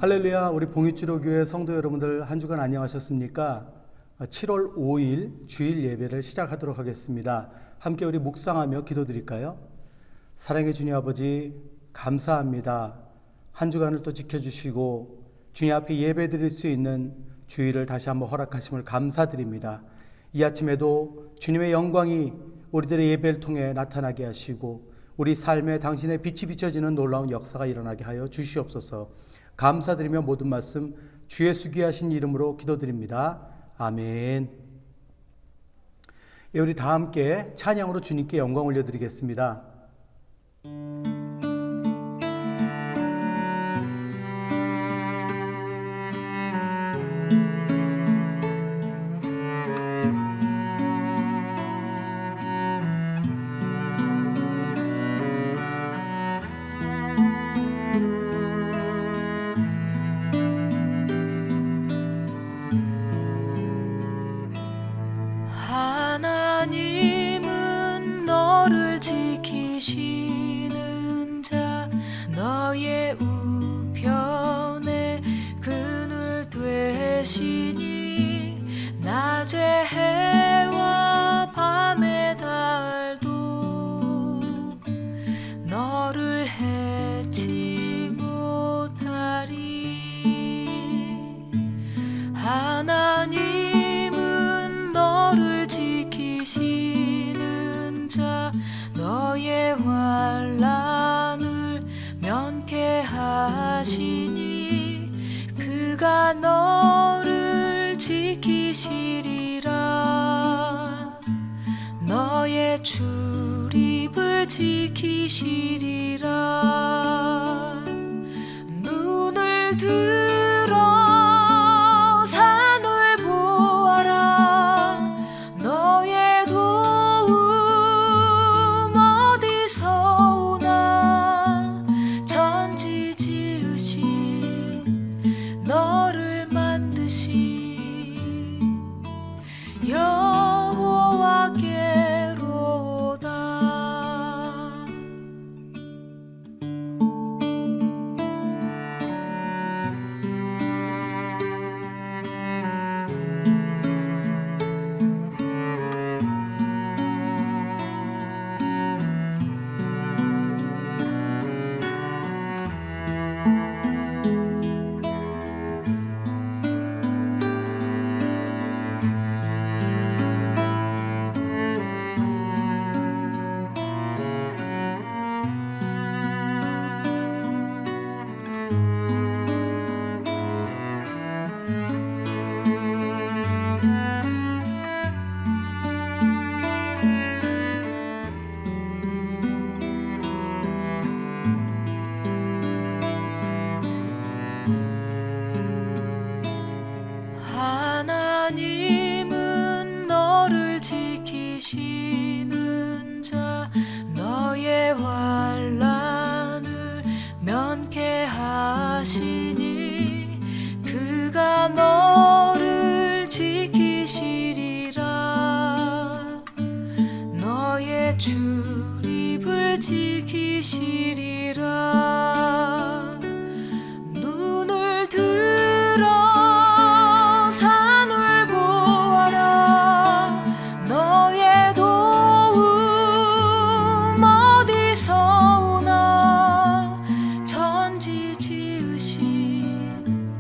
할렐루야, 우리 봉익주로교회 성도 여러분들 한 주간 안녕하셨습니까? 7월 5일 주일 예배를 시작하도록 하겠습니다. 함께 우리 묵상하며 기도드릴까요? 사랑의 주님 아버지, 감사합니다. 한 주간을 또 지켜주시고 주님 앞에 예배드릴 수 있는 주일을 다시 한번 허락하심을 감사드립니다. 이 아침에도 주님의 영광이 우리들의 예배를 통해 나타나게 하시고 우리 삶에 당신의 빛이 비춰지는 놀라운 역사가 일어나게 하여 주시옵소서. 감사드리며 모든 말씀 주 예수 귀하신 이름으로 기도드립니다. 아멘. 예, 우리 다 함께 찬양으로 주님께 영광 올려드리겠습니다. 하나님은 너를 지키시는 자, 너의 우편에 그늘 되시니 낮의 해와 밤의 달도 너를 해치 못하리. 하나님은 너를 지키시는 자, 너의 환난을 면케하시니 그가 너를 지키시리라. 너의 출입을 지키시리라. 눈을 들어 산을 보아라. 너의 도움 어디서 오나. 천지 지으신 너를 만드신 여호와께로다. 하나님은 너를 지키시는 자, 너의 환난을 면케하시니 그가 너를 지키시리라. 너의 출입을 지키시리라. 눈을 들어 산을 보아라. 너의 도움 어디서 오나. 천지 지으신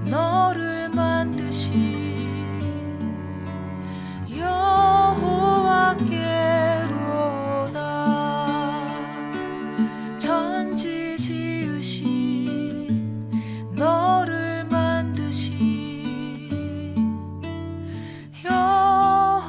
너를 만드신 여호와께로다. 천지 지으신 너를 만드신 여호와께로다.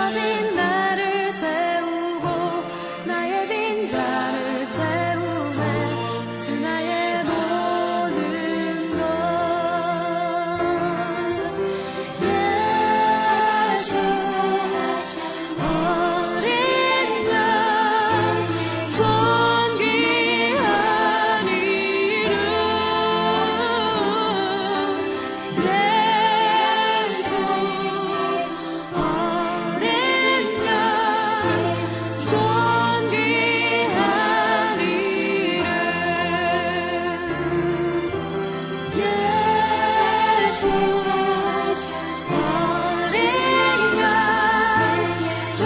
쓰러진 나를 세우고 나의 빈자를 채우네. 주 나의 모든 것. 예수 어린 양 존귀한 이름. 예수 어린 양 존귀한 이름. 예수 어린 양 존귀한 이름. 예수 어린 양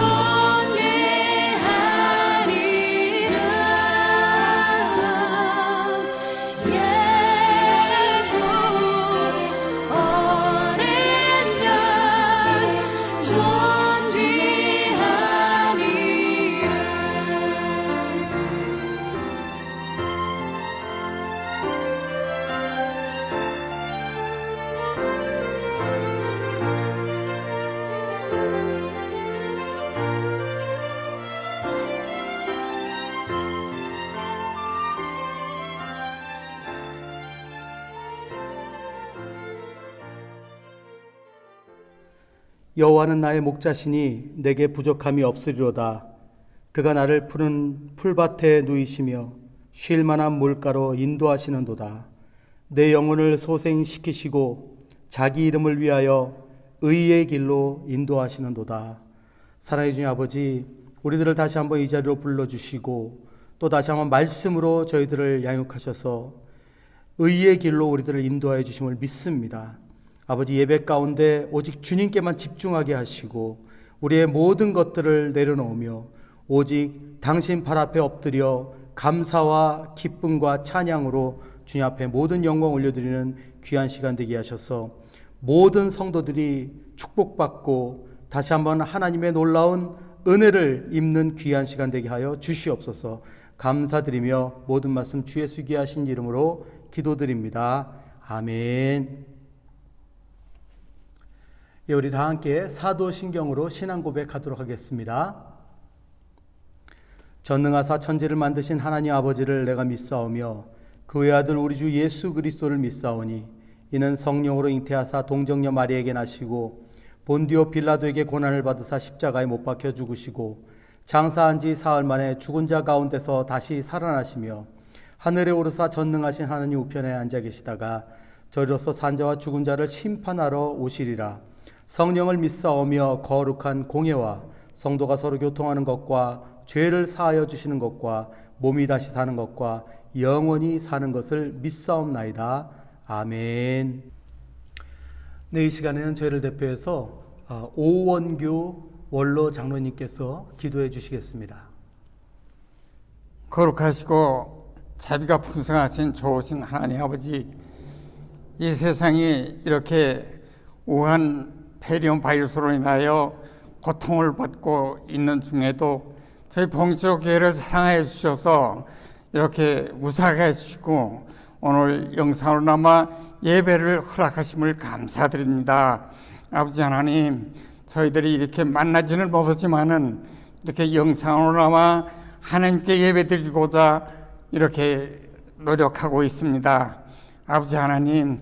존귀한 여호와는 나의 목자시니 내게 부족함이 없으리로다. 그가 나를 푸른 풀밭에 누이시며 쉴 만한 물가로 인도하시는도다. 내 영혼을 소생시키시고 자기 이름을 위하여 의의 길로 인도하시는도다. 사랑해 주님 아버지, 우리들을 다시 한번 이 자리로 불러주시고 또 다시 한번 말씀으로 저희들을 양육하셔서 의의 길로 우리들을 인도하여 주심을 믿습니다. 아버지, 예배 가운데 오직 주님께만 집중하게 하시고 우리의 모든 것들을 내려놓으며 오직 당신 발 앞에 엎드려 감사와 기쁨과 찬양으로 주님 앞에 모든 영광 올려드리는 귀한 시간 되게 하셔서 모든 성도들이 축복받고 다시 한번 하나님의 놀라운 은혜를 입는 귀한 시간 되게 하여 주시옵소서. 감사드리며 모든 말씀 주 예수 귀하신 이름으로 기도드립니다. 아멘. 예, 우리 다 함께 사도신경으로 신앙 고백하도록 하겠습니다. 전능하사 천지를 만드신 하나님 아버지를 내가 믿사오며 그 외아들 우리 주 예수 그리스도를 믿사오니 이는 성령으로 잉태하사 동정녀 마리에게 나시고 본디오 빌라도에게 고난을 받으사 십자가에 못 박혀 죽으시고 장사한 지 사흘 만에 죽은 자 가운데서 다시 살아나시며 하늘에 오르사 전능하신 하나님 우편에 앉아 계시다가 저리로서 산자와 죽은 자를 심판하러 오시리라. 성령을 믿사오며 거룩한 공예와 성도가 서로 교통하는 것과 죄를 사하여 주시는 것과 몸이 다시 사는 것과 영원히 사는 것을 믿사옵나이다. 아멘. 네, 이 시간에는 저희를 대표해서 오원규 원로 장로님께서 기도해 주시겠습니다. 거룩하시고 자비가 풍성하신 좋으신 하나님 아버지, 이 세상이 이렇게 우한 폐렴 바이러스로 인하여 고통을 받고 있는 중에도 저희 봉지로 교회를 사랑해 주셔서 이렇게 무사하게 해주시고 오늘 영상으로나마 예배를 허락하심을 감사드립니다. 아버지 하나님, 저희들이 이렇게 만나지는 못하지만은 이렇게 영상으로나마 하나님께 예배드리고자 이렇게 노력하고 있습니다. 아버지 하나님,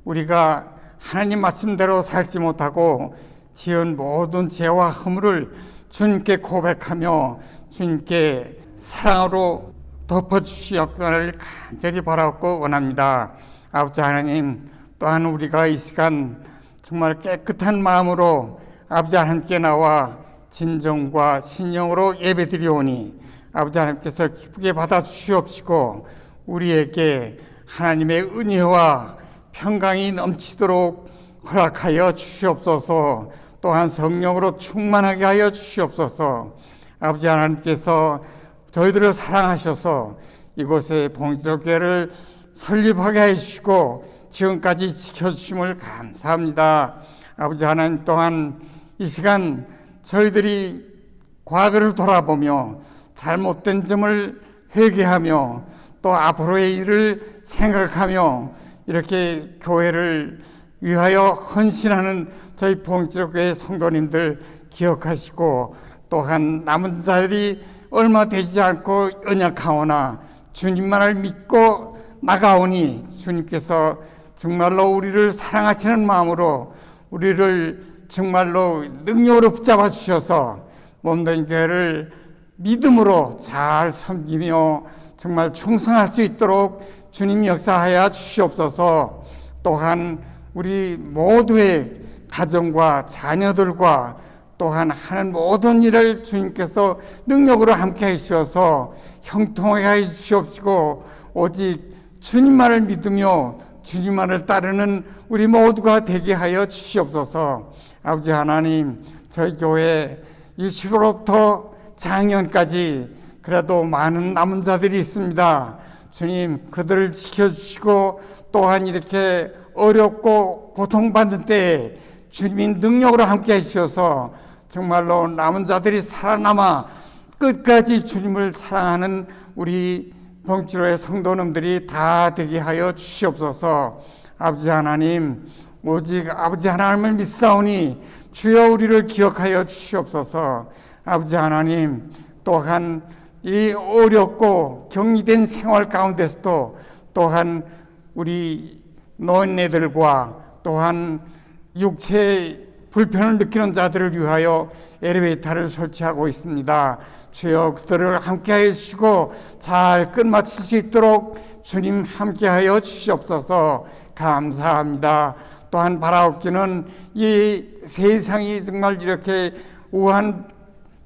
우리가 하나님 말씀대로 살지 못하고 지은 모든 죄와 허물을 주님께 고백하며 주님께 사랑으로 덮어주시옵기를 간절히 바라고 원합니다. 아버지 하나님, 또한 우리가 이 시간 정말 깨끗한 마음으로 아버지 하나님께 나와 진정과 신령으로 예배드리오니 아버지 하나님께서 기쁘게 받아주시옵시고 우리에게 하나님의 은혜와 평강이 넘치도록 허락하여 주시옵소서. 또한 성령으로 충만하게 하여 주시옵소서. 아버지 하나님께서 저희들을 사랑하셔서 이곳에 봉지로 교회를 설립하게 해주시고 지금까지 지켜주심을 감사합니다. 아버지 하나님, 또한 이 시간 저희들이 과거를 돌아보며 잘못된 점을 회개하며 또 앞으로의 일을 생각하며 이렇게 교회를 위하여 헌신하는 저희 봉지로교회 성도님들 기억하시고, 또한 남은 자들이 얼마 되지 않고 연약하오나 주님만을 믿고 나가오니 주님께서 정말로 우리를 사랑하시는 마음으로 우리를 정말로 능력으로 붙잡아 주셔서 몸된 교회를 믿음으로 잘 섬기며 정말 충성할 수 있도록 주님 역사하여 주시옵소서. 또한 우리 모두의 가정과 자녀들과 또한 하는 모든 일을 주님께서 능력으로 함께 해주셔서 형통하게 해 주시옵시고, 오직 주님만을 믿으며 주님만을 따르는 우리 모두가 되게 하여 주시옵소서. 아버지 하나님, 저희 교회 유치부로부터 작년까지 그래도 많은 남은 자들이 있습니다. 주님, 그들을 지켜주시고 또한 이렇게 어렵고 고통받는 때에 주님이 능력으로 함께 해주셔서 정말로 남은 자들이 살아남아 끝까지 주님을 사랑하는 우리 봉지로의 성도님들이 다 되게 하여 주시옵소서. 아버지 하나님, 오직 아버지 하나님을 믿사오니 주여 우리를 기억하여 주시옵소서. 아버지 하나님, 또한 이 어렵고 격리된 생활 가운데서도 또한 우리 노인네들과 또한 육체의 불편을 느끼는 자들을 위하여 엘리베이터를 설치하고 있습니다. 주여 그들을 함께하여 주시고 잘 끝마칠 수 있도록 주님 함께하여 주시옵소서. 감사합니다. 또한 바라옵기는 이 세상이 정말 이렇게 우한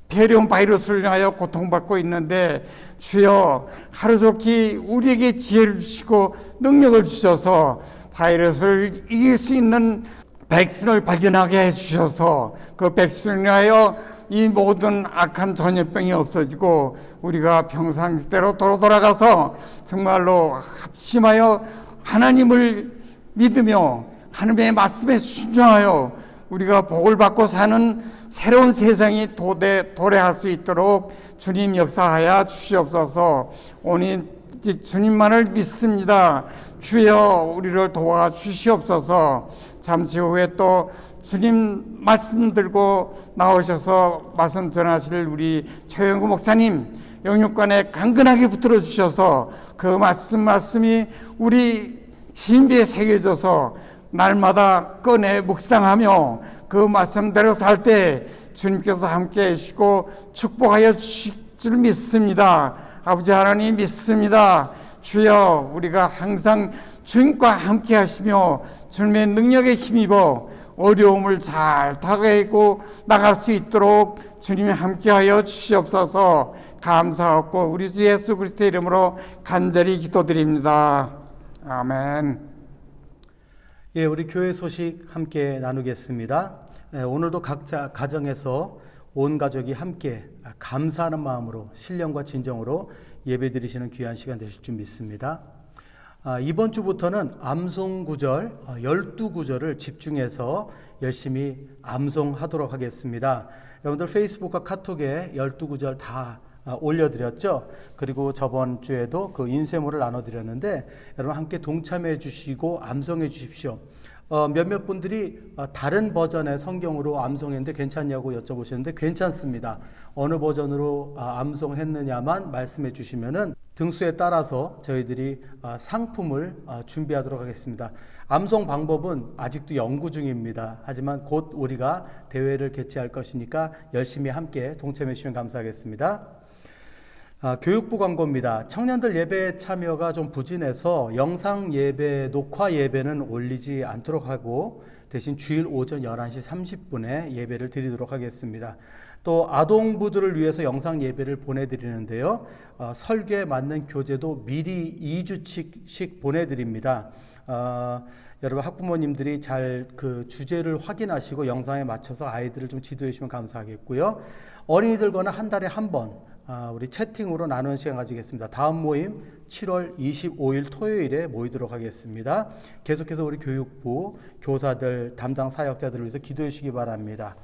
폐렴 바이러스를 인하여 고통받고 있는데 주여 하루속히 우리에게 지혜를 주시고 능력을 주셔서 바이러스를 이길 수 있는 백신을 발견하게 해주셔서 그 백신을 인하여 이 모든 악한 전염병이 없어지고 우리가 평상시대로 돌아가서 정말로 합심하여 하나님을 믿으며 하나님의 말씀에 순종하여 우리가 복을 받고 사는 새로운 세상이 도래할 수 있도록 주님 역사하여 주시옵소서. 오직 주님만을 믿습니다. 주여 우리를 도와주시옵소서. 잠시 후에 또 주님 말씀 들고 나오셔서 말씀 전하실 우리 최영구 목사님 영육관에 강건하게 붙들어 주셔서 그 말씀이 우리 신비에 새겨져서 날마다 꺼내 묵상하며 그 말씀대로 살 때 주님께서 함께 해주시고 축복하여 주실 줄 믿습니다. 아버지 하나님 믿습니다. 주여 우리가 항상 주님과 함께 하시며 주님의 능력에 힘입어 어려움을 잘 타개고 나갈 수 있도록 주님이 함께하여 주시옵소서. 감사하고 우리 주 예수 그리스도의 이름으로 간절히 기도드립니다. 아멘. 예, 우리 교회 소식 함께 나누겠습니다. 오늘도 각자 가정에서 온 가족이 함께 감사하는 마음으로 신령과 진정으로 예배드리시는 귀한 시간 되실 줄 믿습니다. 이번 주부터는 암송구절 12구절을 집중해서 열심히 암송하도록 하겠습니다. 여러분들 페이스북과 카톡에 12구절 다 올려드렸죠. 그리고 저번 주에도 그 인쇄물을 나눠드렸는데 여러분 함께 동참해 주시고 암송해 주십시오. 몇몇 분들이 다른 버전의 성경으로 암송했는데 괜찮냐고 여쭤보시는데 괜찮습니다. 어느 버전으로 암송했느냐만 말씀해 주시면은 등수에 따라서 저희들이 상품을 준비하도록 하겠습니다. 암송 방법은 아직도 연구 중입니다. 하지만 곧 우리가 대회를 개최할 것이니까 열심히 함께 동참해 주시면 감사하겠습니다. 교육부 광고입니다. 청년들 예배 참여가 좀 부진해서 영상 예배, 녹화 예배는 올리지 않도록 하고 대신 주일 오전 11시 30분에 예배를 드리도록 하겠습니다. 또 아동부들을 위해서 영상 예배를 보내드리는데요. 설교에 맞는 교재도 미리 2주씩 보내드립니다. 여러분 학부모님들이 잘 그 주제를 확인하시고 영상에 맞춰서 아이들을 좀 지도해 주시면 감사하겠고요. 어린이들과는 한 달에 한 번 우리 채팅으로 나누는 시간 가지겠습니다. 다음 모임 7월 25일 토요일에 모이도록 하겠습니다. 계속해서 우리 교육부 교사들 담당 사역자들을 위해서 기도해 주시기 바랍니다.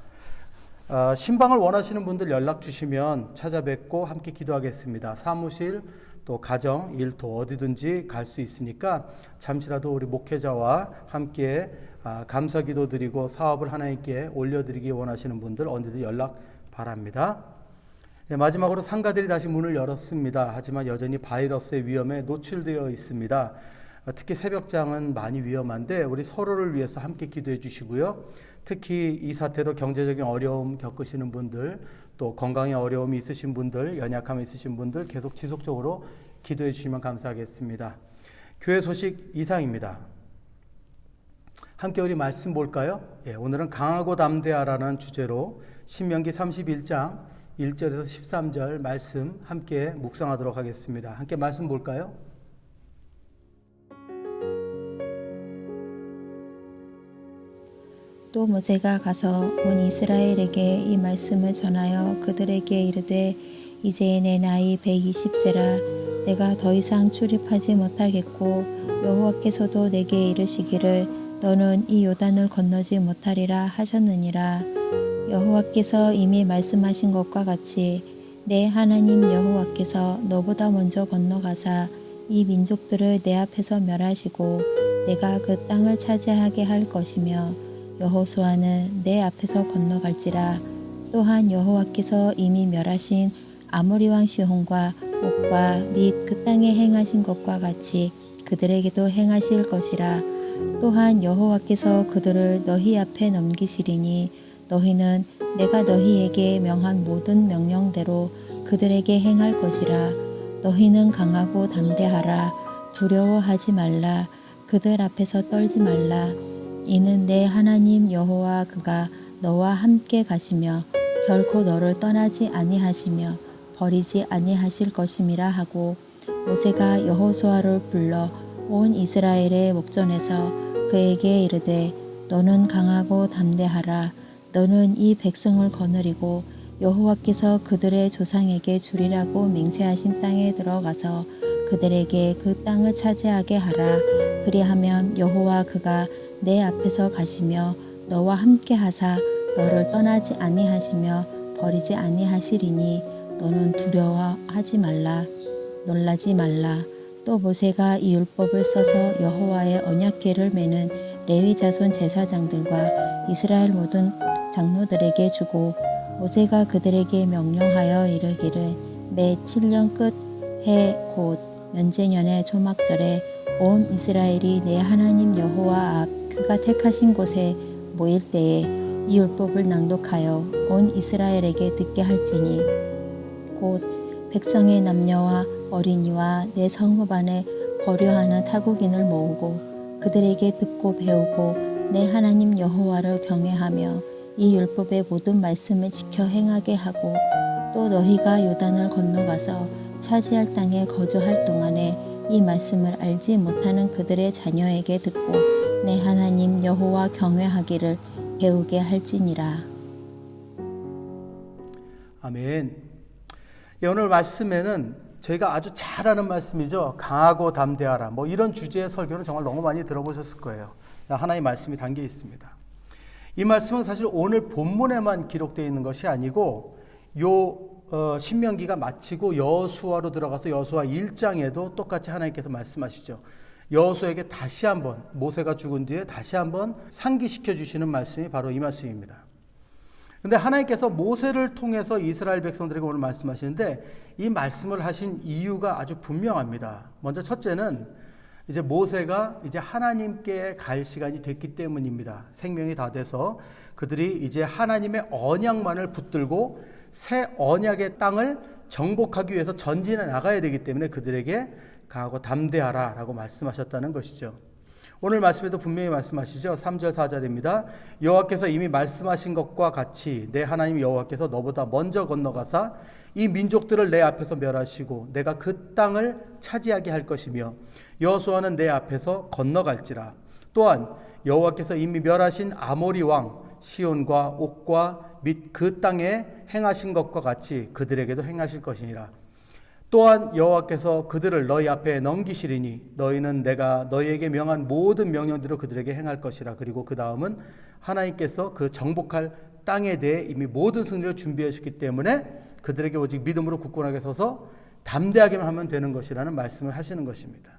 신방을 원하시는 분들 연락 주시면 찾아뵙고 함께 기도하겠습니다. 사무실 또 가정, 일터 어디든지 갈 수 있으니까 잠시라도 우리 목회자와 함께 감사기도 드리고 사업을 하나님께 올려드리기 원하시는 분들 언제든 연락 바랍니다. 네, 마지막으로 상가들이 다시 문을 열었습니다. 하지만 여전히 바이러스의 위험에 노출되어 있습니다. 특히 새벽장은 많이 위험한데 우리 서로를 위해서 함께 기도해 주시고요. 특히 이 사태로 경제적인 어려움 겪으시는 분들, 또 건강에 어려움이 있으신 분들, 연약함이 있으신 분들 계속 지속적으로 기도해 주시면 감사하겠습니다. 교회 소식 이상입니다. 함께 우리 말씀 볼까요? 오늘은 강하고 담대하라는 주제로 신명기 31장 1절에서 13절 말씀 함께 묵상하도록 하겠습니다. 함께 말씀 볼까요? 또 모세가 가서 온 이스라엘에게 이 말씀을 전하여 그들에게 이르되 이제 내 나이 120세라 내가 더 이상 출입하지 못하겠고 여호와께서도 내게 이르시기를 너는 이 요단을 건너지 못하리라 하셨느니라. 여호와께서 이미 말씀하신 것과 같이 내 하나님 여호와께서 너보다 먼저 건너가사 이 민족들을 내 앞에서 멸하시고 내가 그 땅을 차지하게 할 것이며 여호수아는 내 앞에서 건너갈지라. 또한 여호와께서 이미 멸하신 아모리 왕 시혼과 옥과 및 그 땅에 행하신 것과 같이 그들에게도 행하실 것이라. 또한 여호와께서 그들을 너희 앞에 넘기시리니 너희는 내가 너희에게 명한 모든 명령대로 그들에게 행할 것이라. 너희는 강하고 담대하라. 두려워하지 말라. 그들 앞에서 떨지 말라. 이는 내 하나님 여호와 그가 너와 함께 가시며 결코 너를 떠나지 아니하시며 버리지 아니하실 것임이라 하고 모세가 여호수아를 불러 온 이스라엘의 목전에서 그에게 이르되 너는 강하고 담대하라. 너는 이 백성을 거느리고 여호와께서 그들의 조상에게 주리라고 맹세하신 땅에 들어가서 그들에게 그 땅을 차지하게 하라. 그리하면 여호와 그가 내 앞에서 가시며 너와 함께 하사 너를 떠나지 아니하시며 버리지 아니하시리니 너는 두려워하지 말라. 놀라지 말라. 또 모세가 이 율법을 써서 여호와의 언약궤를 메는 레위 자손 제사장들과 이스라엘 모든 장로들에게 주고 모세가 그들에게 명령하여 이르기를 매 7년 끝 해 곧 면제년의 초막절에 온 이스라엘이 내 하나님 여호와 앞 그가 택하신 곳에 모일 때에 이 율법을 낭독하여 온 이스라엘에게 듣게 할지니 곧 백성의 남녀와 어린이와 내 성읍 안에 거류하는 타국인을 모으고 그들에게 듣고 배우고 내 하나님 여호와를 경외하며 이 율법의 모든 말씀을 지켜 행하게 하고 또 너희가 요단을 건너가서 차지할 땅에 거주할 동안에 이 말씀을 알지 못하는 그들의 자녀에게 듣고 내 하나님 여호와 경외하기를 배우게 할지니라. 아멘. 오늘 말씀에는 저희가 아주 잘 아는 말씀이죠. 강하고 담대하라. 이런 주제의 설교는 정말 너무 많이 들어보셨을 거예요. 하나의 말씀이 담겨 있습니다. 이 말씀은 사실 오늘 본문에만 기록되어 있는 것이 아니고 신명기가 마치고 여호수아로 들어가서 여호수아 1장에도 똑같이 하나님께서 말씀하시죠. 여호수아에게 다시 한번 모세가 죽은 뒤에 다시 한번 상기시켜 주시는 말씀이 바로 이 말씀입니다. 근데 하나님께서 모세를 통해서 이스라엘 백성들에게 오늘 말씀하시는데 이 말씀을 하신 이유가 아주 분명합니다. 먼저 첫째는 이제 모세가 이제 하나님께 갈 시간이 됐기 때문입니다. 생명이 다 돼서 그들이 이제 하나님의 언약만을 붙들고 새 언약의 땅을 정복하기 위해서 전진해 나가야 되기 때문에 그들에게 강하고 담대하라 라고 말씀하셨다는 것이죠. 오늘 말씀에도 분명히 말씀하시죠. 3절 4절입니다. 여호와께서 이미 말씀하신 것과 같이 내 하나님 여호와께서 너보다 먼저 건너가사 이 민족들을 내 앞에서 멸하시고 내가 그 땅을 차지하게 할 것이며 여호수아는 내 앞에서 건너갈지라. 또한 여호와께서 이미 멸하신 아모리 왕 시온과 옥과 및 그 땅에 행하신 것과 같이 그들에게도 행하실 것이니라. 또한 여호와께서 그들을 너희 앞에 넘기시리니 너희는 내가 너희에게 명한 모든 명령대로 그들에게 행할 것이라. 그리고 그 다음은 하나님께서 그 정복할 땅에 대해 이미 모든 승리를 준비해 주셨기 때문에 그들에게 오직 믿음으로 굳건하게 서서 담대하게만 하면 되는 것이라는 말씀을 하시는 것입니다.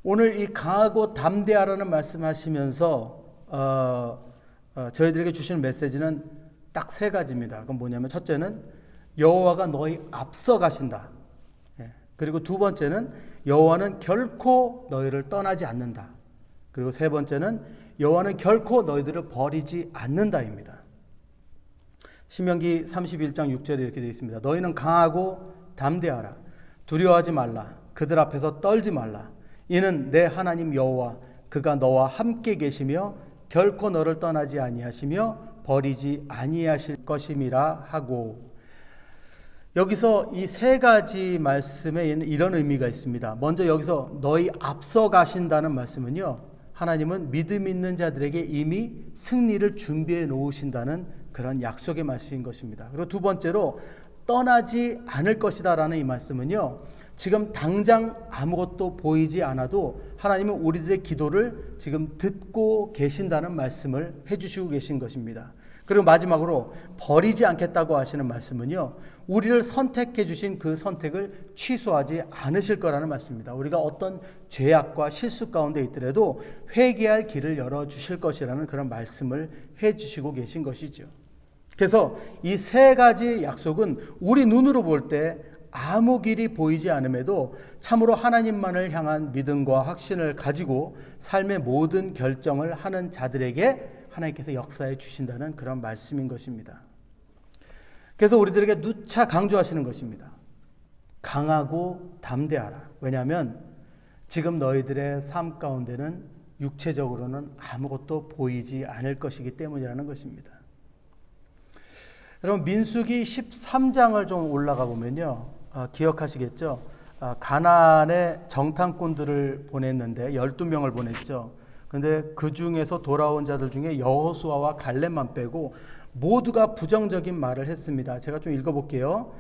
오늘 이 강하고 담대하라는 말씀하시면서 저희들에게 주시는 메시지는 딱 세 가지입니다. 그건 뭐냐면 첫째는 여호와가 너희 앞서 가신다. 그리고 두 번째는 여호와는 결코 너희를 떠나지 않는다. 그리고 세 번째는 여호와는 결코 너희들을 버리지 않는다입니다. 신명기 31장 6절에 이렇게 되어 있습니다. 너희는 강하고 담대하라. 두려워하지 말라. 그들 앞에서 떨지 말라. 이는 내 하나님 여호와 그가 너와 함께 계시며 결코 너를 떠나지 아니하시며 버리지 아니하실 것임이라 하고, 여기서 이 세 가지 말씀에 이런 의미가 있습니다. 먼저 여기서 너희 앞서 가신다는 말씀은요, 하나님은 믿음 있는 자들에게 이미 승리를 준비해 놓으신다는 그런 약속의 말씀인 것입니다. 그리고 두 번째로 떠나지 않을 것이다 라는 이 말씀은요, 지금 당장 아무것도 보이지 않아도 하나님은 우리들의 기도를 지금 듣고 계신다는 말씀을 해주시고 계신 것입니다. 그리고 마지막으로 버리지 않겠다고 하시는 말씀은요, 우리를 선택해 주신 그 선택을 취소하지 않으실 거라는 말씀입니다. 우리가 어떤 죄악과 실수 가운데 있더라도 회개할 길을 열어주실 것이라는 그런 말씀을 해주시고 계신 것이죠. 그래서 이 세 가지 약속은 우리 눈으로 볼 때 아무 길이 보이지 않음에도 참으로 하나님만을 향한 믿음과 확신을 가지고 삶의 모든 결정을 하는 자들에게 하나님께서 역사해 주신다는 그런 말씀인 것입니다. 그래서 우리들에게 누차 강조하시는 것입니다. 강하고 담대하라. 왜냐하면 지금 너희들의 삶 가운데는 육체적으로는 아무것도 보이지 않을 것이기 때문이라는 것입니다. 여러분, 민수기 13장을 좀 올라가 보면요, 기억하시겠죠? 가나안에 정탐꾼들을 보냈는데 12명을 보냈죠. 그런데 그 중에서 돌아온 자들 중에 여호수아와 갈렙만 빼고 모두가 부정적인 말을 했습니다. 제가 좀 읽어볼게요.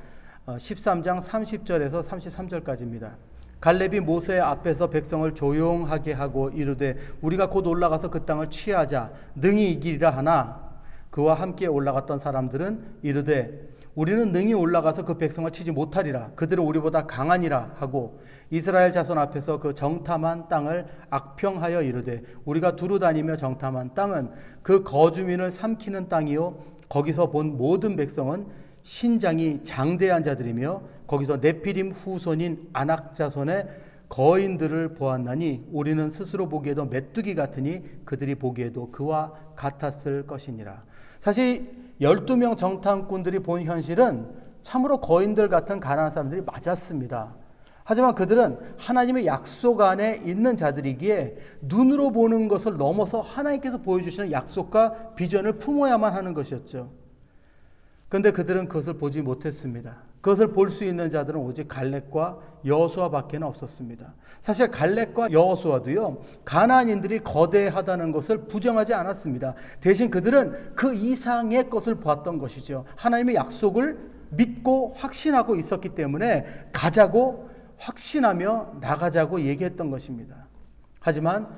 13장 30절에서 33절까지입니다. 갈렙이 모세 앞에서 백성을 조용하게 하고 이르되 우리가 곧 올라가서 그 땅을 취하자 능히 이기리라 하나, 그와 함께 올라갔던 사람들은 이르되 우리는 능히 올라가서 그 백성을 치지 못하리라. 그들은 우리보다 강하니라 하고 이스라엘 자손 앞에서 그 정탐한 땅을 악평하여 이르되 우리가 두루 다니며 정탐한 땅은 그 거주민을 삼키는 땅이요 거기서 본 모든 백성은 신장이 장대한 자들이며 거기서 네피림 후손인 아낙 자손의 거인들을 보았나니 우리는 스스로 보기에도 메뚜기 같으니 그들이 보기에도 그와 같았을 것이니라. 사실 12명 정탐꾼들이 본 현실은 참으로 거인들 같은 가난한 사람들이 맞았습니다. 하지만 그들은 하나님의 약속 안에 있는 자들이기에 눈으로 보는 것을 넘어서 하나님께서 보여주시는 약속과 비전을 품어야만 하는 것이었죠. 그런데 그들은 그것을 보지 못했습니다. 그것을 볼 수 있는 자들은 오직 갈렙과 여호수아밖에는 없었습니다. 사실 갈렙과 여호수아도요, 가나안인들이 거대하다는 것을 부정하지 않았습니다. 대신 그들은 그 이상의 것을 보았던 것이죠. 하나님의 약속을 믿고 확신하고 있었기 때문에 가자고 확신하며 나가자고 얘기했던 것입니다. 하지만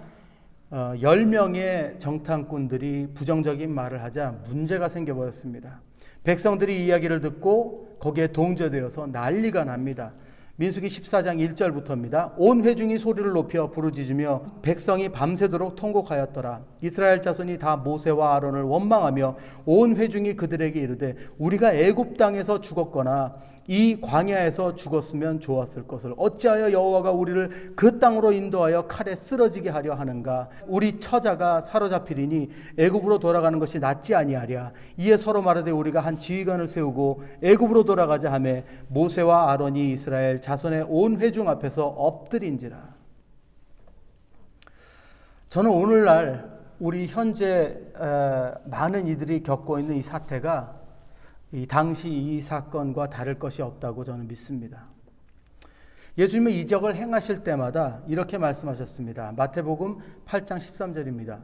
10명의 정탐꾼들이 부정적인 말을 하자 문제가 생겨버렸습니다. 백성들이 이야기를 듣고 거기에 동조되어서 난리가 납니다. 민수기 14장 1절부터입니다. 온 회중이 소리를 높여 부르짖으며 백성이 밤새도록 통곡하였더라. 이스라엘 자손이 다 모세와 아론을 원망하며 온 회중이 그들에게 이르되 우리가 애굽 땅에서 죽었거나 이 광야에서 죽었으면 좋았을 것을 어찌하여 여호와가 우리를 그 땅으로 인도하여 칼에 쓰러지게 하려 하는가. 우리 처자가 사로잡히리니 애굽으로 돌아가는 것이 낫지 아니하랴. 이에 서로 말하되 우리가 한 지휘관을 세우고 애굽으로 돌아가자 하매 모세와 아론이 이스라엘 자손의 온 회중 앞에서 엎드린지라. 저는 오늘날 우리 현재 많은 이들이 겪고 있는 이 사태가 이 당시 이 사건과 다를 것이 없다고 저는 믿습니다. 예수님의 이적을 행하실 때마다 이렇게 말씀하셨습니다. 마태복음 8장 13절입니다.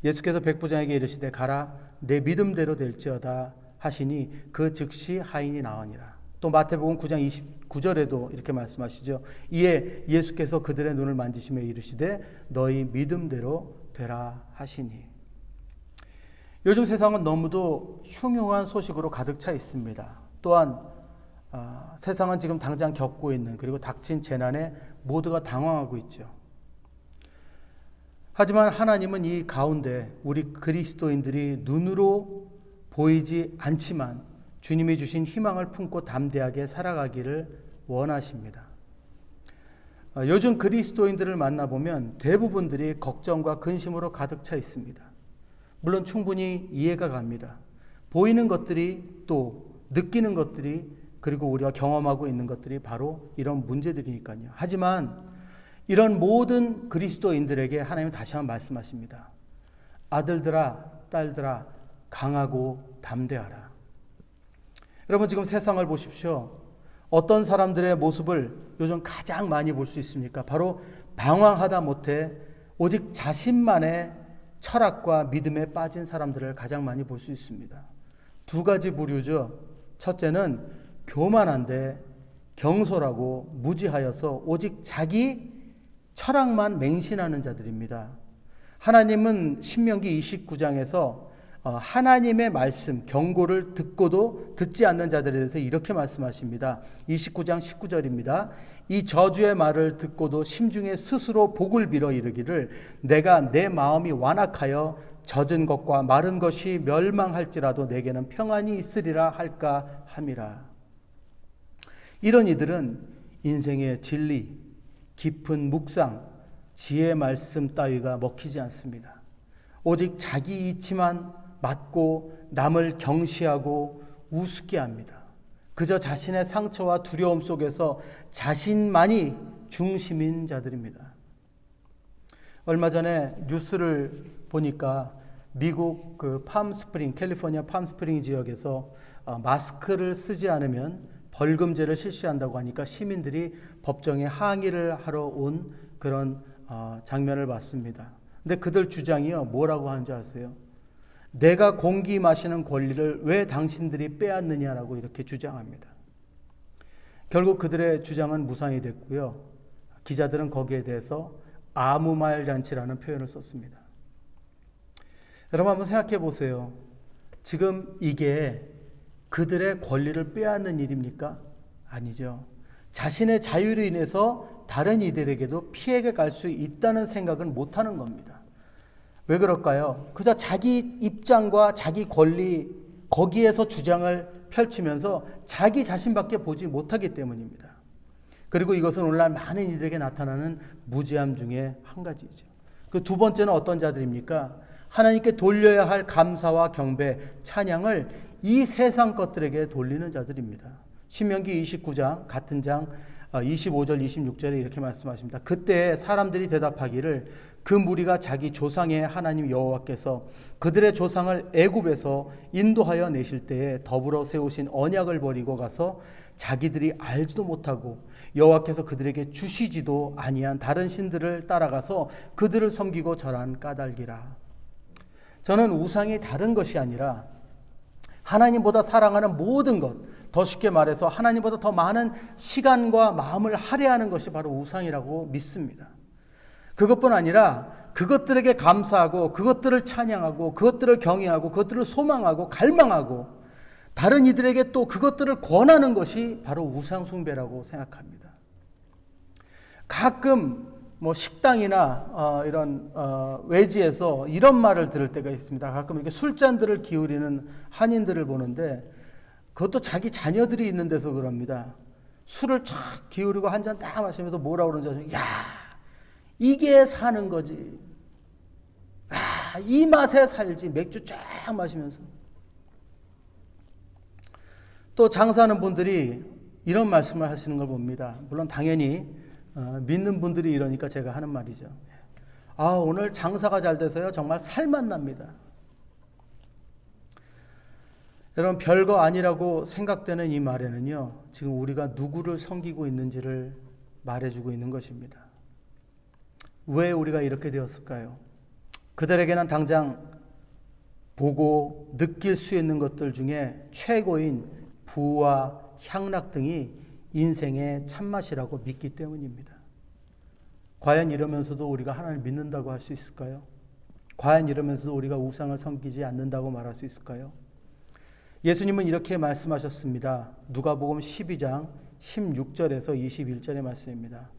예수께서 백부장에게 이르시되 가라 내 믿음대로 될지어다 하시니 그 즉시 하인이 나으니라. 또 마태복음 9장 29절에도 이렇게 말씀하시죠. 이에 예수께서 그들의 눈을 만지시며 이르시되 너희 믿음대로 되라 하시니. 요즘 세상은 너무도 흉흉한 소식으로 가득 차 있습니다. 또한 세상은 지금 당장 겪고 있는 그리고 닥친 재난에 모두가 당황하고 있죠. 하지만 하나님은 이 가운데 우리 그리스도인들이 눈으로 보이지 않지만 주님이 주신 희망을 품고 담대하게 살아가기를 원하십니다. 요즘 그리스도인들을 만나보면 대부분들이 걱정과 근심으로 가득 차 있습니다. 물론 충분히 이해가 갑니다. 보이는 것들이 또 느끼는 것들이 그리고 우리가 경험하고 있는 것들이 바로 이런 문제들이니까요. 하지만 이런 모든 그리스도인들에게 하나님은 다시 한번 말씀하십니다. 아들들아, 딸들아, 강하고 담대하라. 여러분 지금 세상을 보십시오. 어떤 사람들의 모습을 요즘 가장 많이 볼 수 있습니까? 바로 방황하다 못해 오직 자신만의 철학과 믿음에 빠진 사람들을 가장 많이 볼 수 있습니다. 두 가지 부류죠. 첫째는 교만한데 경솔하고 무지하여서 오직 자기 철학만 맹신하는 자들입니다. 하나님은 신명기 29장에서 하나님의 말씀, 경고를 듣고도 듣지 않는 자들에 대해서 이렇게 말씀하십니다. 29장 19절입니다. 이 저주의 말을 듣고도 심중에 스스로 복을 빌어 이르기를 내가 내 마음이 완악하여 젖은 것과 마른 것이 멸망할지라도 내게는 평안이 있으리라 할까 함이라. 이런 이들은 인생의 진리, 깊은 묵상, 지혜의 말씀 따위가 먹히지 않습니다. 오직 자기 이치만 맞고 남을 경시하고 우습게 합니다. 그저 자신의 상처와 두려움 속에서 자신만이 중심인 자들입니다. 얼마 전에 뉴스를 보니까 미국 팜스프링, 캘리포니아 팜스프링 지역에서 마스크를 쓰지 않으면 벌금제를 실시한다고 하니까 시민들이 법정에 항의를 하러 온 그런 장면을 봤습니다. 근데 그들 주장이요, 뭐라고 하는지 아세요? 내가 공기 마시는 권리를 왜 당신들이 빼앗느냐라고 이렇게 주장합니다. 결국 그들의 주장은 무산이 됐고요. 기자들은 거기에 대해서 아무 말 잔치라는 표현을 썼습니다. 여러분 한번 생각해 보세요. 지금 이게 그들의 권리를 빼앗는 일입니까? 아니죠. 자신의 자유로 인해서 다른 이들에게도 피해가 갈 수 있다는 생각은 못하는 겁니다. 왜 그럴까요? 그저 자기 입장과 자기 권리 거기에서 주장을 펼치면서 자기 자신밖에 보지 못하기 때문입니다. 그리고 이것은 오늘날 많은 이들에게 나타나는 무지함 중에 한 가지죠. 그 두 번째는 어떤 자들입니까? 하나님께 돌려야 할 감사와 경배, 찬양을 이 세상 것들에게 돌리는 자들입니다. 신명기 29장 같은 장 25절 26절에 이렇게 말씀하십니다. 그때 사람들이 대답하기를 그 무리가 자기 조상의 하나님 여호와께서 그들의 조상을 애굽에서 인도하여 내실 때에 더불어 세우신 언약을 버리고 가서 자기들이 알지도 못하고 여호와께서 그들에게 주시지도 아니한 다른 신들을 따라가서 그들을 섬기고 절한 까닭이라. 저는 우상이 다른 것이 아니라 하나님보다 사랑하는 모든 것, 더 쉽게 말해서 하나님보다 더 많은 시간과 마음을 할애하는 것이 바로 우상이라고 믿습니다. 그것뿐 아니라 그것들에게 감사하고 그것들을 찬양하고 그것들을 경외하고 그것들을 소망하고 갈망하고 다른 이들에게 또 그것들을 권하는 것이 바로 우상 숭배라고 생각합니다. 가끔 식당이나 이런 외지에서 이런 말을 들을 때가 있습니다. 가끔 이렇게 술잔들을 기울이는 한인들을 보는데 그것도 자기 자녀들이 있는 데서 그럽니다. 술을 쫙 기울이고 한 잔 딱 마시면서 뭐라고 그러는지 아시면 야, 이게 사는 거지. 아, 이 맛에 살지. 맥주 쫙 마시면서. 또 장사하는 분들이 이런 말씀을 하시는 걸 봅니다. 물론 당연히 믿는 분들이 이러니까 제가 하는 말이죠. 아, 오늘 장사가 잘 돼서요 정말 살맛 납니다. 여러분, 별거 아니라고 생각되는 이 말에는요 지금 우리가 누구를 섬기고 있는지를 말해주고 있는 것입니다. 왜 우리가 이렇게 되었을까요? 그들에게는 당장 보고 느낄 수 있는 것들 중에 최고인 부와 향락 등이 인생의 참맛이라고 믿기 때문입니다. 과연 이러면서도 우리가 하나님을 믿는다고 할 수 있을까요? 과연 이러면서도 우리가 우상을 섬기지 않는다고 말할 수 있을까요? 예수님은 이렇게 말씀하셨습니다. 누가복음 12장 16절에서 21절의 말씀입니다.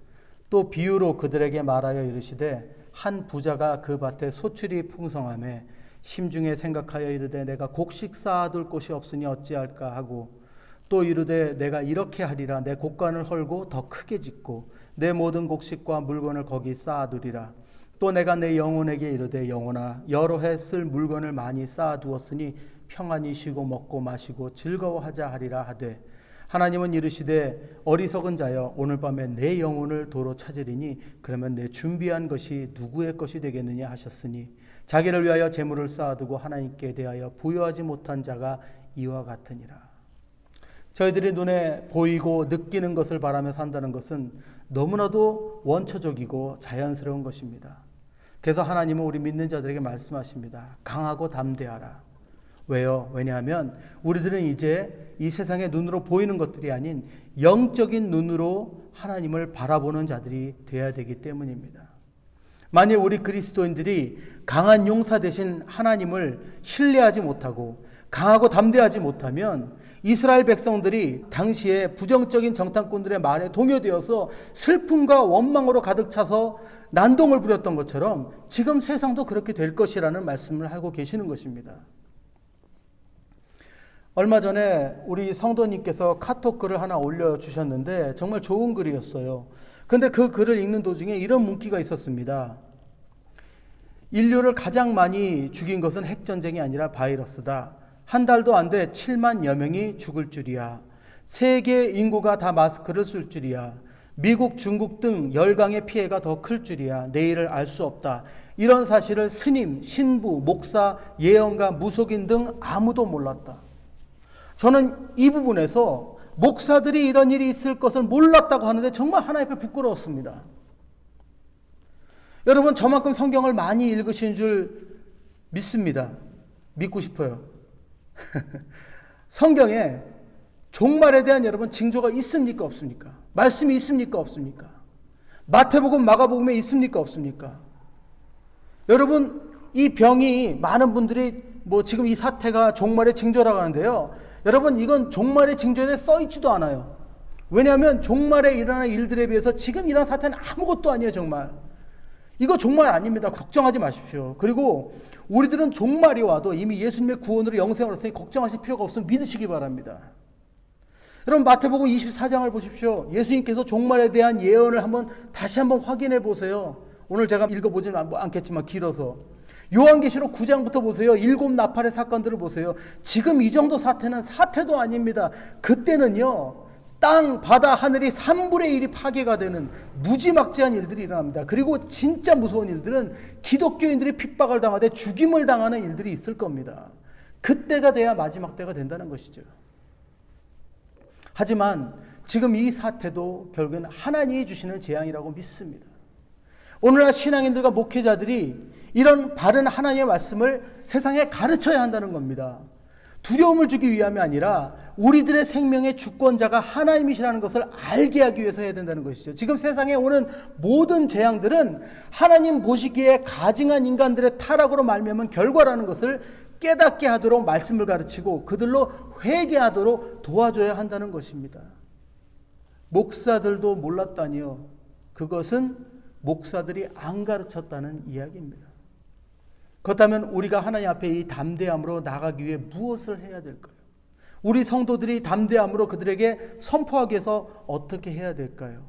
또 비유로 그들에게 말하여 이르시되 한 부자가 그 밭에 소출이 풍성하매 심중에 생각하여 이르되 내가 곡식 쌓아둘 곳이 없으니 어찌할까 하고 또 이르되 내가 이렇게 하리라 내 곡간을 헐고 더 크게 짓고 내 모든 곡식과 물건을 거기 쌓아두리라. 또 내가 내 영혼에게 이르되 영혼아 여러 해 쓸 물건을 많이 쌓아두었으니 평안히 쉬고 먹고 마시고 즐거워하자 하리라 하되 하나님은 이르시되 어리석은 자여 오늘 밤에 내 영혼을 도로 찾으리니 그러면 내 준비한 것이 누구의 것이 되겠느냐 하셨으니 자기를 위하여 재물을 쌓아두고 하나님께 대하여 부여하지 못한 자가 이와 같으니라. 저희들이 눈에 보이고 느끼는 것을 바라며 산다는 것은 너무나도 원초적이고 자연스러운 것입니다. 그래서 하나님은 우리 믿는 자들에게 말씀하십니다. 강하고 담대하라. 왜요? 왜냐하면 우리들은 이제 이 세상의 눈으로 보이는 것들이 아닌 영적인 눈으로 하나님을 바라보는 자들이 되어야 되기 때문입니다. 만일 우리 그리스도인들이 강한 용사 대신 하나님을 신뢰하지 못하고 강하고 담대하지 못하면 이스라엘 백성들이 당시에 부정적인 정탐꾼들의 말에 동요되어서 슬픔과 원망으로 가득 차서 난동을 부렸던 것처럼 지금 세상도 그렇게 될 것이라는 말씀을 하고 계시는 것입니다. 얼마 전에 우리 성도님께서 카톡 글을 하나 올려주셨는데 정말 좋은 글이었어요. 그런데 그 글을 읽는 도중에 이런 문구가 있었습니다. 인류를 가장 많이 죽인 것은 핵전쟁이 아니라 바이러스다. 한 달도 안 돼 7만여 명이 죽을 줄이야. 세계 인구가 다 마스크를 쓸 줄이야. 미국, 중국 등 열강의 피해가 더 클 줄이야. 내일을 알 수 없다. 이런 사실을 스님, 신부, 목사, 예언가, 무속인 등 아무도 몰랐다. 저는 이 부분에서 목사들이 이런 일이 있을 것을 몰랐다고 하는데 정말 하나님 앞에 부끄러웠습니다. 여러분 저만큼 성경을 많이 읽으신 줄 믿습니다. 믿고 싶어요. 성경에 종말에 대한 여러분 징조가 있습니까 없습니까? 말씀이 있습니까 없습니까? 마태복음 마가복음에 있습니까 없습니까? 여러분 이 병이 많은 분들이 지금 이 사태가 종말의 징조라고 하는데요. 여러분 이건 종말의 징조에 써 있지도 않아요. 왜냐하면 종말에 일어나는 일들에 비해서 지금 이런 사태는 아무것도 아니에요. 정말 이거 종말 아닙니다. 걱정하지 마십시오. 그리고 우리들은 종말이 와도 이미 예수님의 구원으로 영생을 얻었으니 걱정하실 필요가 없으면 믿으시기 바랍니다. 여러분 마태복음 24장을 보십시오. 예수님께서 종말에 대한 예언을 다시 한번 확인해 보세요. 오늘 제가 읽어보지는 않겠지만 길어서 요한계시록 9장부터 보세요. 7 나팔의 사건들을 보세요. 지금 이 정도 사태는 사태도 아닙니다. 그때는요 땅, 바다, 하늘이 3분의 1이 파괴가 되는 무지막지한 일들이 일어납니다. 그리고 진짜 무서운 일들은 기독교인들이 핍박을 당하되 죽임을 당하는 일들이 있을 겁니다. 그때가 돼야 마지막 때가 된다는 것이죠. 하지만 지금 이 사태도 결국은 하나님이 주시는 재앙이라고 믿습니다. 오늘날 신앙인들과 목회자들이 이런 바른 하나님의 말씀을 세상에 가르쳐야 한다는 겁니다. 두려움을 주기 위함이 아니라 우리들의 생명의 주권자가 하나님이시라는 것을 알게 하기 위해서 해야 된다는 것이죠. 지금 세상에 오는 모든 재앙들은 하나님 보시기에 가증한 인간들의 타락으로 말미암은 결과라는 것을 깨닫게 하도록 말씀을 가르치고 그들로 회개하도록 도와줘야 한다는 것입니다. 목사들도 몰랐다니요. 그것은 목사들이 안 가르쳤다는 이야기입니다. 그렇다면 우리가 하나님 앞에 이 담대함으로 나가기 위해 무엇을 해야 될까요? 우리 성도들이 담대함으로 그들에게 선포하기 위해서 어떻게 해야 될까요?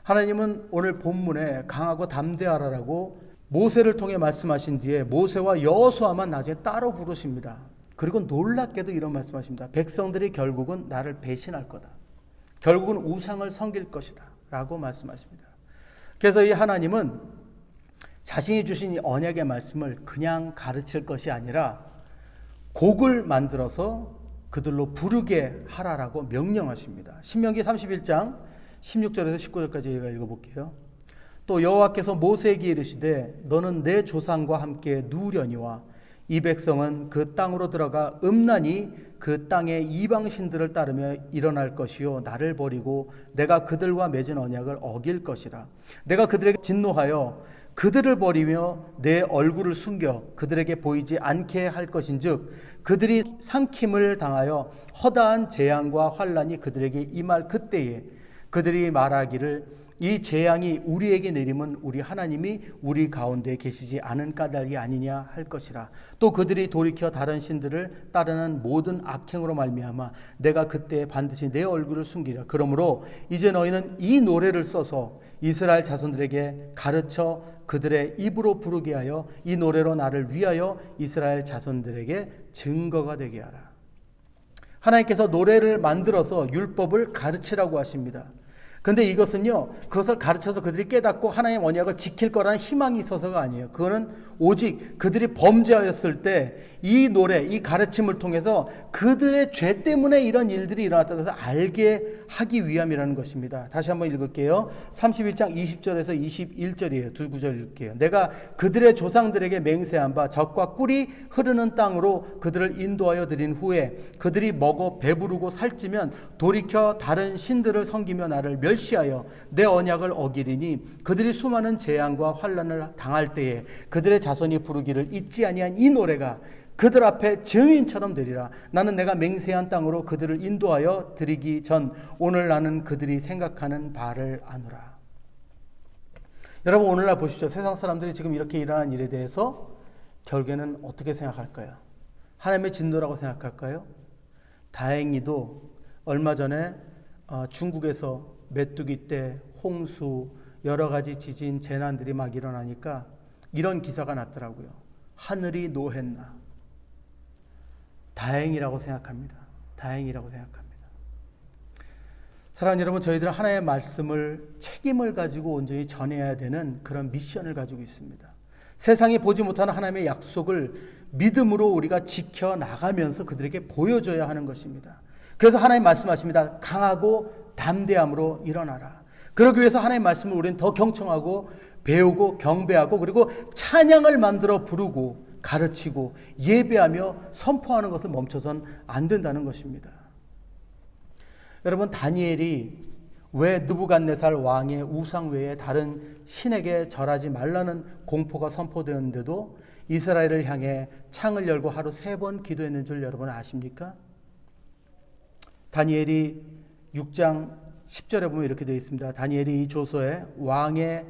하나님은 오늘 본문에 강하고 담대하라라고 모세를 통해 말씀하신 뒤에 모세와 여호수아만 나중에 따로 부르십니다. 그리고 놀랍게도 이런 말씀하십니다. 백성들이 결국은 나를 배신할 거다. 결국은 우상을 섬길 것이다 라고 말씀하십니다. 그래서 이 하나님은 자신이 주신 이 언약의 말씀을 그냥 가르칠 것이 아니라 곡을 만들어서 그들로 부르게 하라라고 명령하십니다. 신명기 31장 16절에서 19절까지 제가 읽어볼게요. 또 여호와께서 모세에게 이르시되 너는 내 조상과 함께 누우려니와 이 백성은 그 땅으로 들어가 음란히 그 땅의 이방신들을 따르며 일어날 것이요 나를 버리고 내가 그들과 맺은 언약을 어길 것이라. 내가 그들에게 진노하여 그들을 버리며 내 얼굴을 숨겨 그들에게 보이지 않게 할 것인즉 그들이 삼킴을 당하여 허다한 재앙과 환난이 그들에게 임할 그때에 그들이 말하기를 이 재앙이 우리에게 내림은 우리 하나님이 우리 가운데 계시지 않은 까닭이 아니냐 할 것이라. 또 그들이 돌이켜 다른 신들을 따르는 모든 악행으로 말미암아 내가 그때 반드시 내 얼굴을 숨기리라. 그러므로 이제 너희는 이 노래를 써서 이스라엘 자손들에게 가르쳐 그들의 입으로 부르게 하여 이 노래로 나를 위하여 이스라엘 자손들에게 증거가 되게 하라. 하나님께서 노래를 만들어서 율법을 가르치라고 하십니다. 근데 이것은요, 그것을 가르쳐서 그들이 깨닫고 하나님의 언약을 지킬 거라는 희망이 있어서가 아니에요. 그거는 오직 그들이 범죄하였을 때 이 노래, 이 가르침을 통해서 그들의 죄 때문에 이런 일들이 일어났다고 해서 알게 하기 위함이라는 것입니다. 다시 한번 읽을게요. 31장 20절에서 21절이에요. 두 구절 읽을게요. 내가 그들의 조상들에게 맹세한 바 젖과 꿀이 흐르는 땅으로 그들을 인도하여 드린 후에 그들이 먹어 배부르고 살찌면 돌이켜 다른 신들을 섬기며 나를 멸시하여 내 언약을 어기리니 그들이 수많은 재앙과 환난을 당할 때에 그들의 자손이 부르기를 잊지 아니한 이 노래가 그들 앞에 증인처럼 되리라. 나는 내가 맹세한 땅으로 그들을 인도하여 드리기 전 오늘 나는 그들이 생각하는 바를 아노라. 여러분, 오늘날 보십시오. 세상 사람들이 지금 이렇게 일어난 일에 대해서 결국에는 어떻게 생각할까요? 하나님의 진노라고 생각할까요? 다행히도 얼마 전에 중국에서 메뚜기 떼, 홍수, 여러 가지 지진, 재난들이 막 일어나니까 이런 기사가 났더라고요. 하늘이 노했나. 다행이라고 생각합니다. 다행이라고 생각합니다. 사랑하는 여러분, 저희들은 하나님의 말씀을 책임을 가지고 온전히 전해야 되는 그런 미션을 가지고 있습니다. 세상이 보지 못하는 하나님의 약속을 믿음으로 우리가 지켜나가면서 그들에게 보여줘야 하는 것입니다. 그래서 하나님 말씀하십니다. 강하고 담대함으로 일어나라. 그러기 위해서 하나님 말씀을 우리는 더 경청하고 배우고 경배하고 그리고 찬양을 만들어 부르고 가르치고 예배하며 선포하는 것을 멈춰선 안 된다는 것입니다. 여러분, 다니엘이 왜 느부갓네살 왕의 우상 외에 다른 신에게 절하지 말라는 공포가 선포되었는데도 이스라엘을 향해 창을 열고 하루 3번 기도했는 줄 여러분 아십니까? 다니엘이 6장 10절에 보면 이렇게 되어 있습니다. 다니엘이 이 조서에 왕의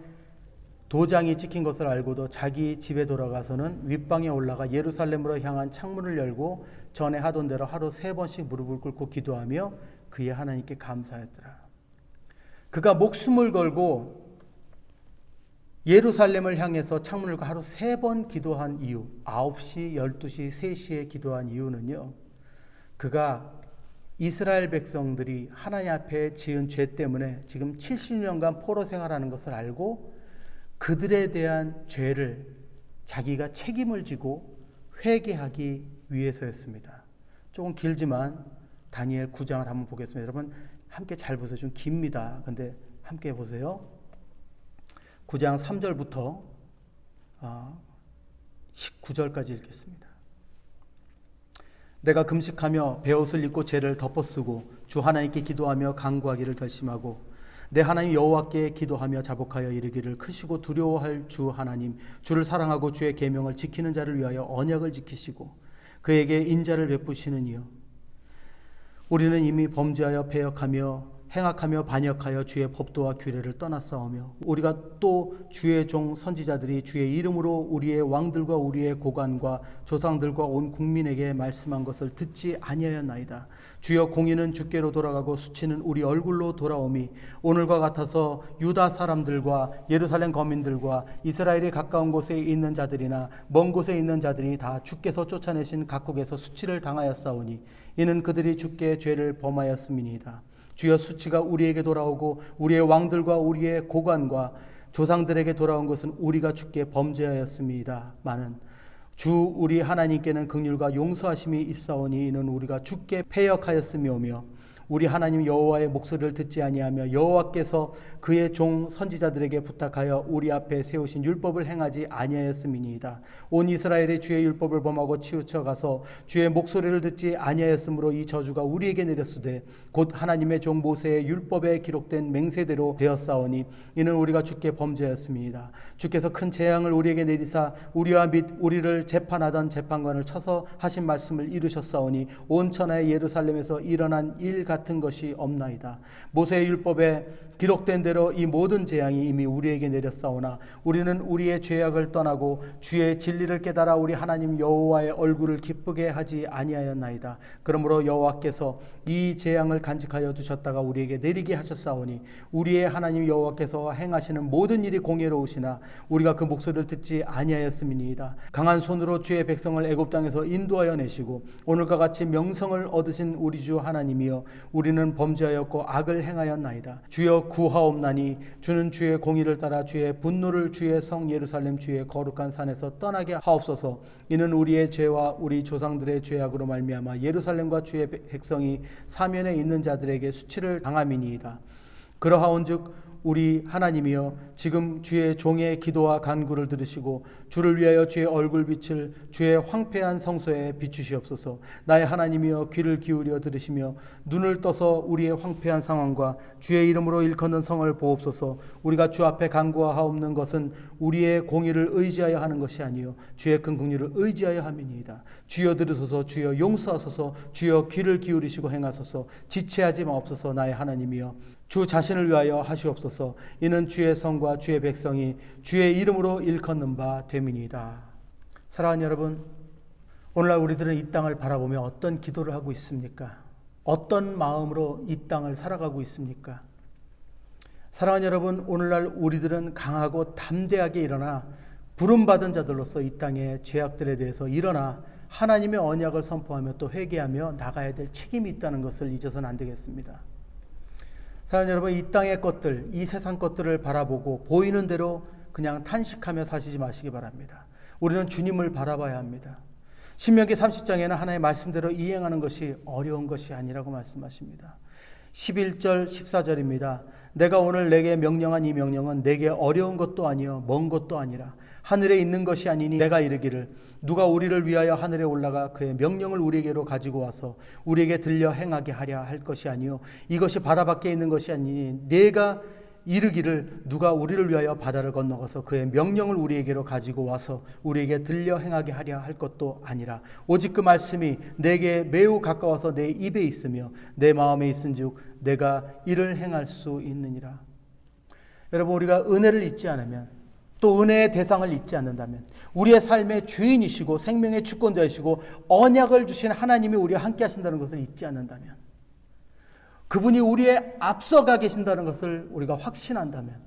도장이 찍힌 것을 알고도 자기 집에 돌아가서는 윗방에 올라가 예루살렘으로 향한 창문을 열고 전에 하던 대로 하루 3번씩 무릎을 꿇고 기도하며 그의 하나님께 감사했더라. 그가 목숨을 걸고 예루살렘을 향해서 창문을 열고 하루 3번 기도한 이유, 9시, 12시, 3시에 기도한 이유는요, 그가 이스라엘 백성들이 하나님 앞에 지은 죄 때문에 지금 70년간 포로 생활하는 것을 알고 그들에 대한 죄를 자기가 책임을 지고 회개하기 위해서였습니다. 조금 길지만 다니엘 9장을 한번 보겠습니다. 여러분 함께 잘 보세요. 좀 깁니다. 근데 함께 보세요. 9장 3절부터 19절까지 읽겠습니다. 내가 금식하며 베옷을 입고 죄를 덮어쓰고 주 하나님께 기도하며 간구하기를 결심하고 내 하나님 여호와께 기도하며 자복하여 이르기를 크시고 두려워할 주 하나님, 주를 사랑하고 주의 계명을 지키는 자를 위하여 언약을 지키시고 그에게 인자를 베푸시는 이여, 우리는 이미 범죄하여 패역하며 행악하며 반역하여 주의 법도와 규례를 떠났사오며 우리가 또 주의 종 선지자들이 주의 이름으로 우리의 왕들과 우리의 고관과 조상들과 온 국민에게 말씀한 것을 듣지 아니하였나이다. 주여, 공의는 주께로 돌아가고 수치는 우리 얼굴로 돌아오미 오늘과 같아서 유다 사람들과 예루살렘 거민들과 이스라엘이 가까운 곳에 있는 자들이나 먼 곳에 있는 자들이 다 주께서 쫓아내신 각국에서 수치를 당하였사오니 이는 그들이 주께 죄를 범하였음이니이다. 주여, 수치가 우리에게 돌아오고 우리의 왕들과 우리의 고관과 조상들에게 돌아온 것은 우리가 주께 범죄하였음이다. 마는 주 우리 하나님께는 긍휼과 용서하심이 있사오니 이는 우리가 주께 패역하였음이오며 우리 하나님 여호와의 목소리를 듣지 아니하며 여호와께서 그의 종 선지자들에게 부탁하여 우리 앞에 세우신 율법을 행하지 아니하였음이니이다. 온 이스라엘이 주의 율법을 범하고 치우쳐 가서 주의 목소리를 듣지 아니하였으므로 이 저주가 우리에게 내렸으되 곧 하나님의 종 모세의 율법에 기록된 맹세대로 되었사오니 이는 우리가 주께 범죄하였음이니이다. 주께서 큰 재앙을 우리에게 내리사 우리와 및 우리를 재판하던 재판관을 쳐서 하신 말씀을 이루셨사오니 온 천하의 예루살렘에서 일어난 일 같은 것이 없나이다. 모세의 율법에 기록된 대로 이 모든 재앙이 이미 우리에게 내렸사오나 우리는 우리의 죄악을 떠나고 주의 진리를 깨달아 우리 하나님 여호와의 얼굴을 기쁘게 하지 아니하였나이다. 그러므로 여호와께서 이 재앙을 간직하여 두셨다가 우리에게 내리게 하셨사오니 우리의 하나님 여호와께서 행하시는 모든 일이 공의로우시나 우리가 그 목소리를 듣지 아니하였음이니이다. 강한 손으로 주의 백성을 애굽 땅에서 인도하여 내시고 오늘과 같이 명성을 얻으신 우리 주 하나님이여 우리는 범죄하였고 악을 행하였나이다. 주여 구하옵나니 주는 주의 공의를 따라 주의 분노를 주의 성 예루살렘 주의 거룩한 산에서 떠나게 하옵소서. 이는 우리의 죄와 우리 조상들의 죄악으로 말미암아 예루살렘과 주의 백성이 사면에 있는 자들에게 수치를 당함이니이다. 그러하온즉 우리 하나님이여 지금 주의 종의 기도와 간구를 들으시고 주를 위하여 주의 얼굴빛을 주의 황폐한 성소에 비추시옵소서. 나의 하나님이여 귀를 기울여 들으시며 눈을 떠서 우리의 황폐한 상황과 주의 이름으로 일컫는 성을 보옵소서. 우리가 주 앞에 간구하옵는 것은 우리의 공의를 의지하여 하는 것이 아니요 주의 큰 긍휼을 의지하여 함이니이다. 주여 들으소서. 주여 용서하소서. 주여 귀를 기울이시고 행하소서. 지체하지 마옵소서. 나의 하나님이여 주 자신을 위하여 하시옵소서. 이는 주의 성과 주의 백성이 주의 이름으로 일컫는 바 됨이니이다. 사랑하는 여러분, 오늘날 우리들은 이 땅을 바라보며 어떤 기도를 하고 있습니까? 어떤 마음으로 이 땅을 살아가고 있습니까? 사랑하는 여러분, 오늘날 우리들은 강하고 담대하게 일어나 부름받은 자들로서 이 땅의 죄악들에 대해서 일어나 하나님의 언약을 선포하며 또 회개하며 나가야 될 책임이 있다는 것을 잊어서는 안 되겠습니다. 사랑하는 여러분, 이 땅의 것들, 이 세상 것들을 바라보고 보이는 대로 그냥 탄식하며 사시지 마시기 바랍니다. 우리는 주님을 바라봐야 합니다. 신명기 30장에는 하나님의 말씀대로 이행하는 것이 어려운 것이 아니라고 말씀하십니다. 11절 14절입니다. 내가 오늘 내게 명령한 이 명령은 내게 어려운 것도 아니요 먼 것도 아니라 하늘에 있는 것이 아니니 내가 이르기를 누가 우리를 위하여 하늘에 올라가 그의 명령을 우리에게로 가지고 와서 우리에게 들려 행하게 하랴 할 것이 아니요 이것이 바다 밖에 있는 것이 아니니 내가 이르기를 누가 우리를 위하여 바다를 건너가서 그의 명령을 우리에게로 가지고 와서 우리에게 들려 행하게 하랴 할 것도 아니라 오직 그 말씀이 내게 매우 가까워서 내 입에 있으며 내 마음에 있은즉 내가 이를 행할 수 있느니라. 여러분, 우리가 은혜를 잊지 않으면 또 은혜의 대상을 잊지 않는다면 우리의 삶의 주인이시고 생명의 주권자이시고 언약을 주신 하나님이 우리와 함께 하신다는 것을 잊지 않는다면 그분이 우리의 앞서가 계신다는 것을 우리가 확신한다면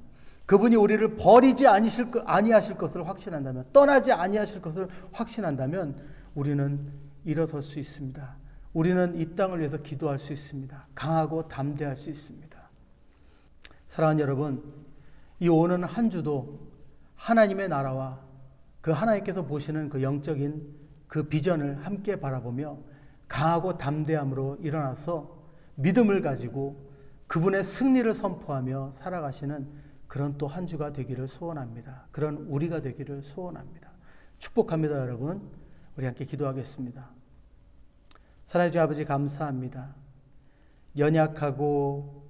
그분이 우리를 버리지 아니하실 것을 확신한다면 떠나지 아니하실 것을 확신한다면 우리는 일어설 수 있습니다. 우리는 이 땅을 위해서 기도할 수 있습니다. 강하고 담대할 수 있습니다. 사랑하는 여러분, 이 오는 한 주도 하나님의 나라와 그 하나님께서 보시는 그 영적인 그 비전을 함께 바라보며 강하고 담대함으로 일어나서 믿음을 가지고 그분의 승리를 선포하며 살아가시는 그런 또 한 주가 되기를 소원합니다. 그런 우리가 되기를 소원합니다. 축복합니다. 여러분, 우리 함께 기도하겠습니다. 사랑의 주 아버지, 감사합니다. 연약하고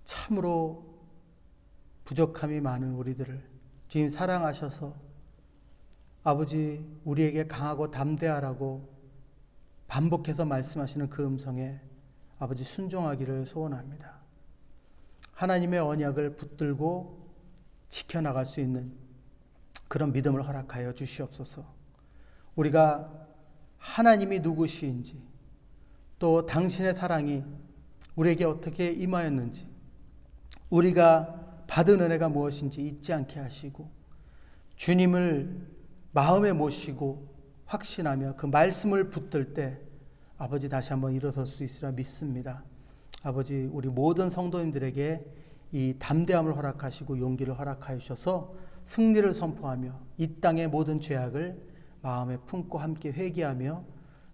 참으로 부족함이 많은 우리들을 주님 사랑하셔서 아버지 우리에게 강하고 담대하라고 반복해서 말씀하시는 그 음성에 아버지 순종하기를 소원합니다. 하나님의 언약을 붙들고 지켜나갈 수 있는 그런 믿음을 허락하여 주시옵소서. 우리가 하나님이 누구시인지 또 당신의 사랑이 우리에게 어떻게 임하였는지 우리가 받은 은혜가 무엇인지 잊지 않게 하시고 주님을 마음에 모시고 확신하며 그 말씀을 붙들 때 아버지 다시 한번 일어설 수 있으리라 믿습니다. 아버지 우리 모든 성도님들에게 이 담대함을 허락하시고 용기를 허락하여 주셔서 승리를 선포하며 이 땅의 모든 죄악을 마음에 품고 함께 회개하며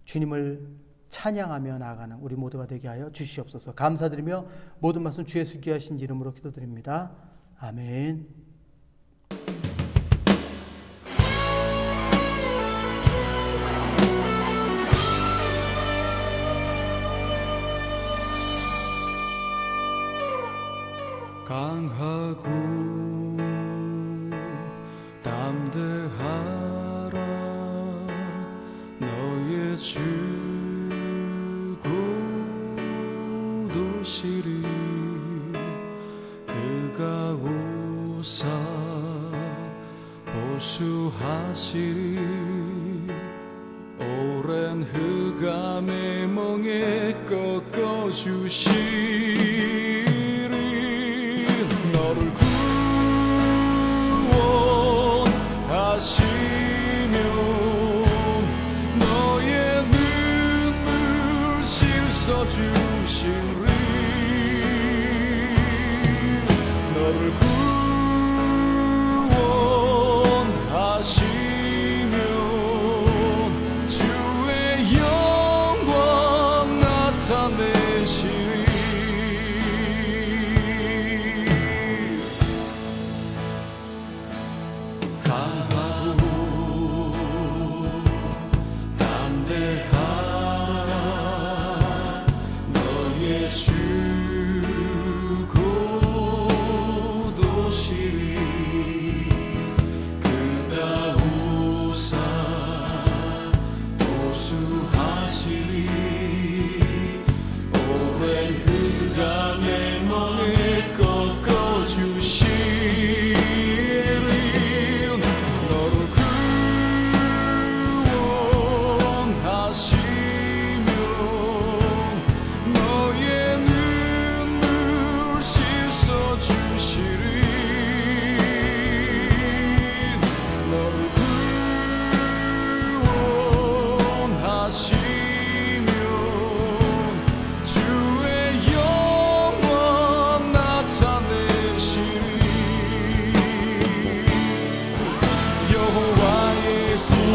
주님을 찬양하며 나아가는 우리 모두가 되게 하여 주시옵소서. 감사드리며 모든 말씀 주 예수 귀하신 이름으로 기도드립니다. 아멘. 강하고 담대하라 너의 주 구도시리 그가 오사 보수하시리 오랜 흑암의 멍에 꺾어주시리 너를 구원하시며 너의 눈물 씻어주시리 너를 구원하시며 주의 영광 나타내시리 강하고 담대하라 너의 주 고도시리 그가 오사 보수하시리 오랜 흑암의 멍에 꺾어주시리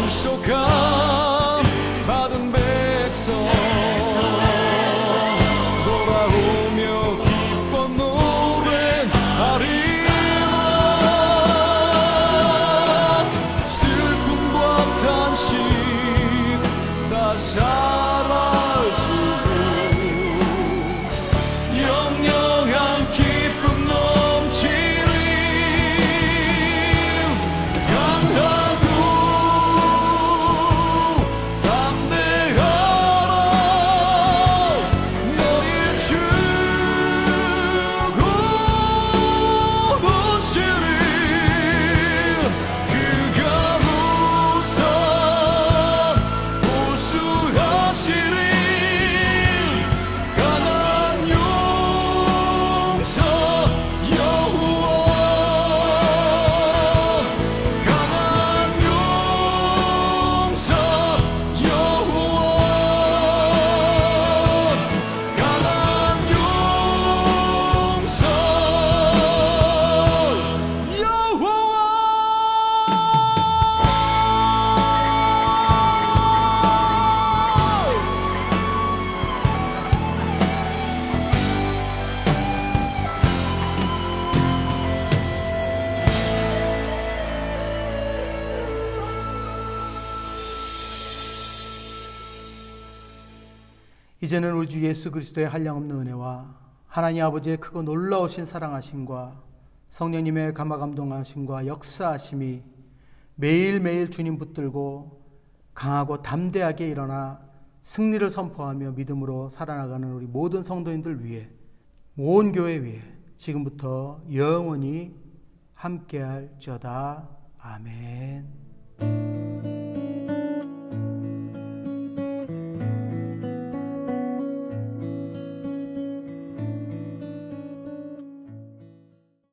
구속함 받은 백성 돌아오며 기뻐 노래하리라 슬픔과 탄식 다 사라지고 영영한 기쁨 넘치리 강하고 이제는 우리 주 예수 그리스도의 한량없는 은혜와 하나님 아버지의 크고 놀라우신 사랑하심과 성령님의 감화감동하심과 역사하심이 매일매일 주님 붙들고 강하고 담대하게 일어나 승리를 선포하며 믿음으로 살아나가는 우리 모든 성도인들 위해 온 교회 위해 지금부터 영원히 함께할지어다. 아멘.